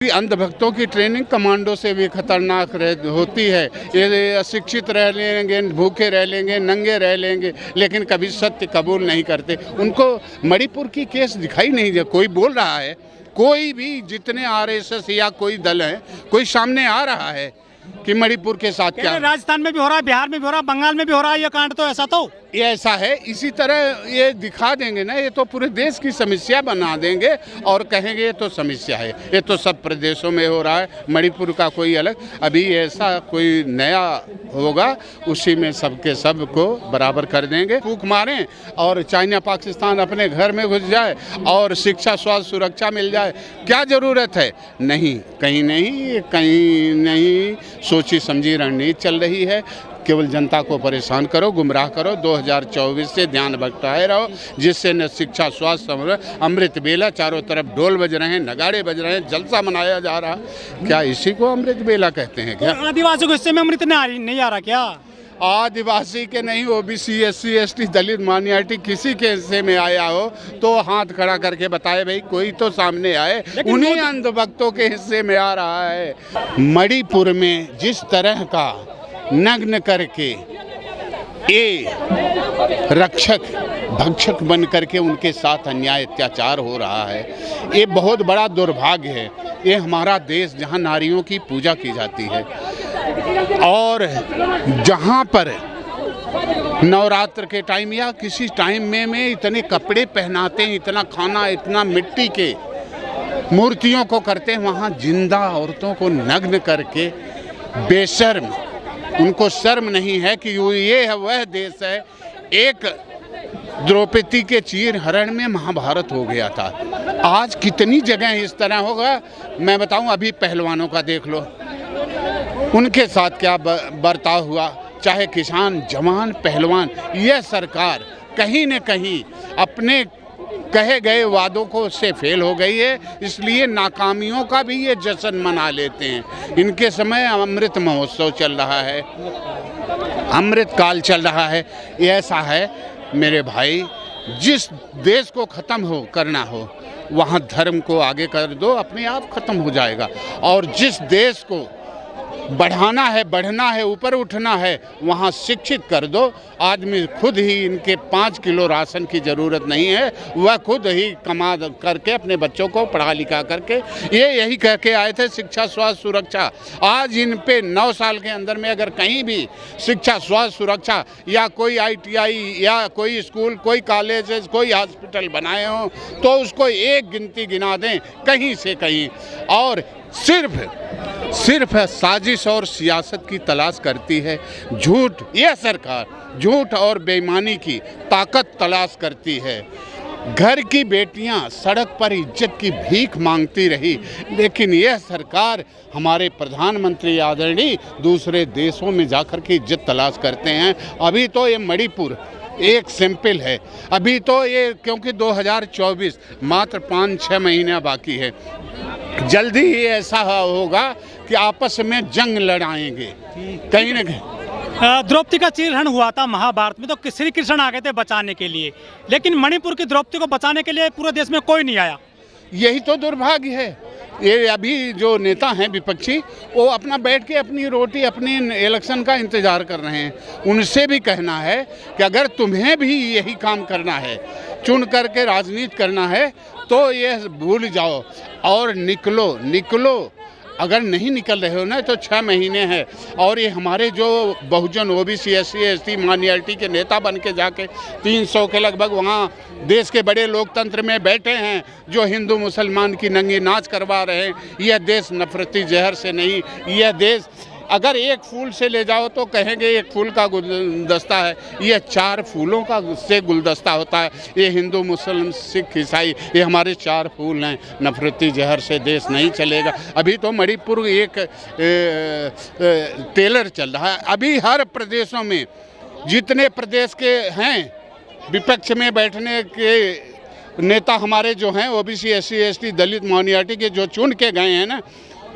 अंधभक्तों की training commando से भी खतरनाक होती है। ये अशिक्षित रह लेंगे, भूखे रह लेंगे, नंगे रह लेंगे, लेकिन कभी सत्य कबूल नहीं करते। उनको मणिपुर की केस दिखाई नहीं दे। कोई बोल रहा है, कोई भी जितने आरएसएस या कोई दल है, कोई सामने आ रहा है कि मणिपुर के साथ क्या। राजस्थान में भी हो रहा है, बिहार में भी हो रहा है, बंगाल में भी हो रहा है ये कांड, तो ऐसा तो ये ऐसा है। इसी तरह ये दिखा देंगे ना, ये तो पूरे देश की समस्या बना देंगे और कहेंगे ये तो समस्या है। ये तो सब प्रदेशों में हो रहा है, मणिपुर का कोई अलग। अभी ऐसा कोई नया होगा, उसी में सबके सब को बराबर कर देंगे। फूंक मारें और चाइना पाकिस्तान अपने घर में घुस जाए और शिक्षा स्वास्थ्य सुरक्षा मिल जाए, क्या ज़रूरत है? नहीं, कहीं नहीं सोची समझी रणनीति चल रही है। केवल जनता को परेशान करो, गुमराह करो, 2024 से ध्यान भटकाए रहो, जिससे न शिक्षा स्वास्थ्य अमृत बेला, चारों तरफ ढोल बज रहे हैं, नगाड़े बज रहे हैं, जलसा मनाया जा रहा। क्या इसी को अमृत बेला कहते हैं क्या? आदिवासियों को इससे में अमृत नहीं आ रहा क्या? आदिवासी के नहीं, ओबीसी, एससी, एसटी, दलित, माइनॉरिटी किसी के हिस्से में आया हो तो हाथ खड़ा करके बताए भाई, कोई तो सामने आए। उन्हीं अंधभक्तों के हिस्से में आ रहा है। मणिपुर में जिस तरह का नग्न करके ये रक्षक भक्षक बन करके उनके साथ अन्याय अत्याचार हो रहा है, ये बहुत बड़ा दुर्भाग्य है। ये हमारा देश जहाँ नारियों की पूजा की जाती है और जहाँ पर नवरात्र के टाइम या किसी टाइम में इतने कपड़े पहनाते हैं, इतना खाना, इतना मिट्टी के मूर्तियों को करते हैं, वहाँ जिंदा औरतों को नग्न करके बेशर्म, उनको शर्म नहीं है कि ये है वह देश है। एक द्रौपदी के चीर हरण में महाभारत हो गया था। आज कितनी जगह इस तरह होगा मैं बताऊं। अभी पहलवानों का देख लो, उनके साथ क्या बर्ताव हुआ, चाहे किसान, जवान, पहलवान। यह सरकार कहीं न कहीं अपने कहे गए वादों को से फेल हो गई है, इसलिए नाकामियों का भी ये जश्न मना लेते हैं। इनके समय अमृत महोत्सव चल रहा है, अमृत काल चल रहा है। ये ऐसा है मेरे भाई, जिस देश को ख़त्म करना हो वहाँ धर्म को आगे कर दो, अपने आप ख़त्म हो जाएगा। और जिस देश को बढ़ाना है, बढ़ना है, ऊपर उठना है, वहाँ शिक्षित कर दो। आदमी खुद ही, इनके 5 किलो राशन की ज़रूरत नहीं है, वह खुद ही कमा करके अपने बच्चों को पढ़ा लिखा करके, ये यही कह के आए थे शिक्षा स्वास्थ्य सुरक्षा। आज इन पे 9 साल के अंदर में अगर कहीं भी शिक्षा स्वास्थ्य सुरक्षा या कोई ITI या कोई स्कूल, कोई कॉलेज, कोई हॉस्पिटल बनाए हों तो उसको एक गिनती गिना दें कहीं से कहीं। और सिर्फ साजिश और सियासत की तलाश करती है। झूठ, यह सरकार झूठ और बेईमानी की ताकत तलाश करती है। घर की बेटियां सड़क पर इज्जत की भीख मांगती रही, लेकिन यह सरकार, हमारे प्रधानमंत्री आदरणीय दूसरे देशों में जाकर के इज्जत तलाश करते हैं। अभी तो ये मणिपुर एक सैंपल है। अभी तो ये, क्योंकि 2024 मात्र 5-6 महीने बाकी है, जल्दी ही ऐसा होगा कि आपस में जंग लड़ाएंगे कहीं न कहीं। द्रौपदी का चीरहरण हुआ था महाभारत में, तो श्री कृष्ण आ गए थे बचाने के लिए, लेकिन मणिपुर की द्रौपदी को बचाने के लिए पूरे देश में कोई नहीं आया। यही तो दुर्भाग्य है। ये अभी जो नेता हैं विपक्षी, वो अपना बैठ के अपनी रोटी, अपनी इलेक्शन का इंतज़ार कर रहे हैं। उनसे भी कहना है कि अगर तुम्हें भी यही काम करना है, चुन करके राजनीति करना है, तो ये भूल जाओ और निकलो। अगर नहीं निकल रहे हो ना तो 6 महीने हैं। और ये हमारे जो बहुजन OBC, SC, ST, माइनॉरिटी के नेता बन के जाके 300 के लगभग वहाँ देश के बड़े लोकतंत्र में बैठे हैं, जो हिंदू मुसलमान की नंगी नाच करवा रहे हैं। यह देश नफरती जहर से नहीं, यह देश अगर एक फूल से ले जाओ तो कहेंगे एक फूल का गुलदस्ता है, ये 4 फूलों का से गुलदस्ता होता है। ये हिंदू, मुस्लिम, सिख, ईसाई, ये हमारे 4 फूल हैं। नफरती जहर से देश नहीं चलेगा। अभी तो मणिपुर एक टेलर चल रहा है। अभी हर प्रदेशों में जितने प्रदेश के हैं विपक्ष में बैठने के नेता हमारे जो हैं OBC, SC, ST, दलित, माइनॉरिटी के जो चुन के गए हैं ना,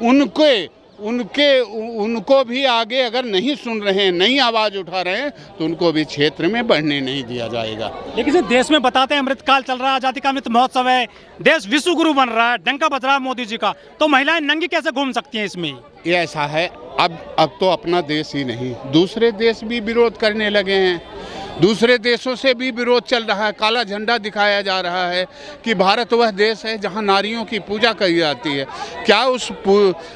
उनके उनको भी आगे अगर नहीं सुन रहे हैं, नहीं आवाज़ उठा रहे हैं, तो उनको भी क्षेत्र में बढ़ने नहीं दिया जाएगा। लेकिन सिर्फ देश में बताते हैं अमृतकाल चल रहा है, आज़ादी का अमृत महोत्सव है, देश विश्व गुरु बन रहा है, डंका बज रहा है मोदी जी का, तो महिलाएं नंगी कैसे घूम सकती हैं इसमें? ये ऐसा है, अब तो अपना देश ही नहीं, दूसरे देश भी विरोध करने लगे हैं। दूसरे देशों से भी विरोध चल रहा है, काला झंडा दिखाया जा रहा है कि भारत वह देश है जहां नारियों की पूजा की जाती है। क्या उस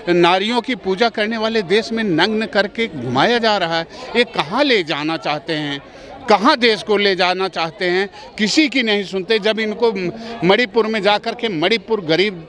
नारियों की पूजा करने वाले देश में नग्न करके घुमाया जा रहा है? ये कहाँ ले जाना चाहते हैं, कहाँ देश को ले जाना चाहते हैं? किसी की नहीं सुनते। जब इनको मणिपुर में जाकर के मणिपुर गरीब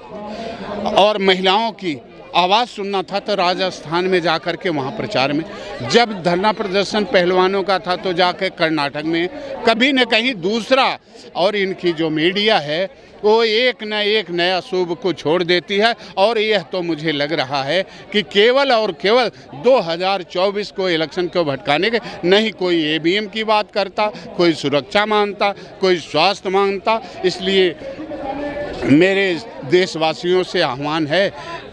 और महिलाओं की आवाज़ सुनना था तो राजस्थान में जाकर के वहाँ प्रचार में, जब धरना प्रदर्शन पहलवानों का था तो जाकर कर्नाटक में, कभी न कहीं दूसरा। और इनकी जो मीडिया है वो एक न एक नया शुभ को छोड़ देती है। और यह तो मुझे लग रहा है कि केवल और केवल 2024 को इलेक्शन को भटकाने के, नहीं कोई ईवीएम की बात करता, कोई सुरक्षा मानता, कोई स्वास्थ्य मानता। इसलिए मेरे देशवासियों से आह्वान है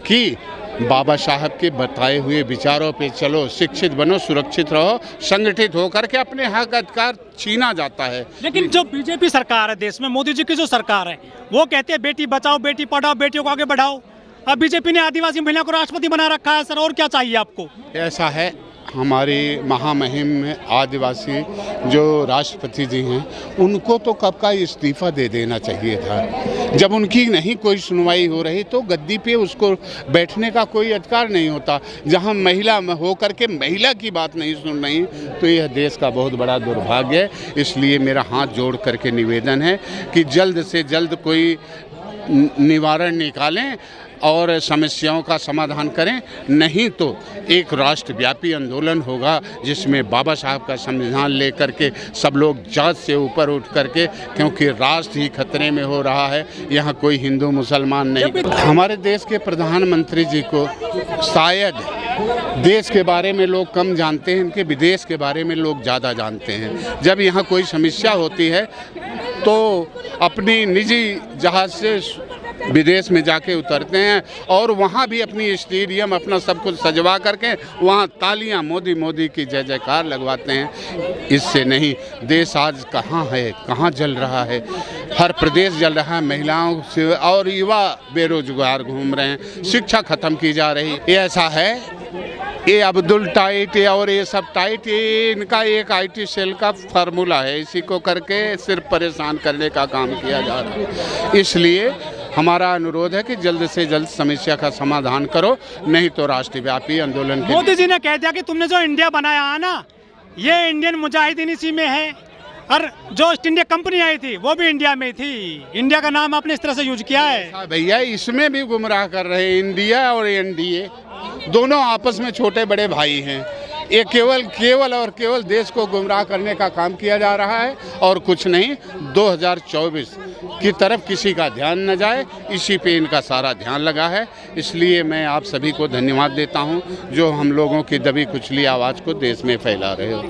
कि बाबा साहब के बताए हुए विचारों पे चलो, शिक्षित बनो, सुरक्षित रहो, संगठित होकर के अपने हक अधिकार छीना जाता है। लेकिन जो बीजेपी सरकार है देश में, मोदी जी की जो सरकार है, वो कहते हैं बेटी बचाओ, बेटी पढ़ाओ, बेटियों को आगे बढ़ाओ। अब बीजेपी ने आदिवासी महिला को राष्ट्रपति बना रखा है सर, और क्या चाहिए आपको? ऐसा है, हमारी महामहिम में आदिवासी जो राष्ट्रपति जी हैं, उनको तो कब का इस्तीफा दे देना चाहिए था। जब उनकी नहीं कोई सुनवाई हो रही तो गद्दी पे उसको बैठने का कोई अधिकार नहीं होता। जहां महिला होकर के महिला की बात नहीं सुन रही, तो यह देश का बहुत बड़ा दुर्भाग्य है। इसलिए मेरा हाथ जोड़ करके निवेदन है कि जल्द से जल्द कोई निवारण निकालें और समस्याओं का समाधान करें, नहीं तो एक राष्ट्रव्यापी आंदोलन होगा जिसमें बाबा साहब का संविधान लेकर के सब लोग जात से ऊपर उठ करके, क्योंकि राष्ट्र ही खतरे में हो रहा है, यहाँ कोई हिंदू मुसलमान नहीं। हमारे देश के प्रधानमंत्री जी को शायद देश के बारे में लोग कम जानते हैं, इनके विदेश के बारे में लोग ज़्यादा जानते हैं। जब यहाँ कोई समस्या होती है तो अपनी निजी जहाज़ से विदेश में जाके उतरते हैं और वहाँ भी अपनी स्टेडियम अपना सब कुछ सजवा करके वहाँ तालियां मोदी मोदी की जय जयकार लगवाते हैं। इससे नहीं, देश आज कहाँ है, कहाँ जल रहा है, हर प्रदेश जल रहा है। महिलाओं से और युवा बेरोजगार घूम रहे हैं, शिक्षा खत्म की जा रही। ये ऐसा है, ये अब्दुल टाइट और ये सब टाइट, ये इनका एक IT सेल का फार्मूला है। इसी को करके सिर्फ परेशान करने का काम किया जा रहा है। इसलिए हमारा अनुरोध है कि जल्द से जल्द समस्या का समाधान करो, नहीं तो राष्ट्रव्यापी आंदोलन के। मोदी जी ने कह दिया कि तुमने जो इंडिया बनाया है ना, ये इंडियन मुजाहिदीन इसी में है, और जो ईस्ट इंडिया कंपनी आई थी वो भी इंडिया में थी। इंडिया का नाम आपने इस तरह से यूज किया है। भैया इसमें भी गुमराह कर रहे हैं। इंडिया और NDA दोनों आपस में छोटे बड़े भाई हैं। ये केवल और केवल देश को गुमराह करने का काम किया जा रहा है और कुछ नहीं। 2024 की तरफ किसी का ध्यान न जाए, इसी पे इनका सारा ध्यान लगा है। इसलिए मैं आप सभी को धन्यवाद देता हूं जो हम लोगों की दबी कुचली आवाज़ को देश में फैला रहे हो।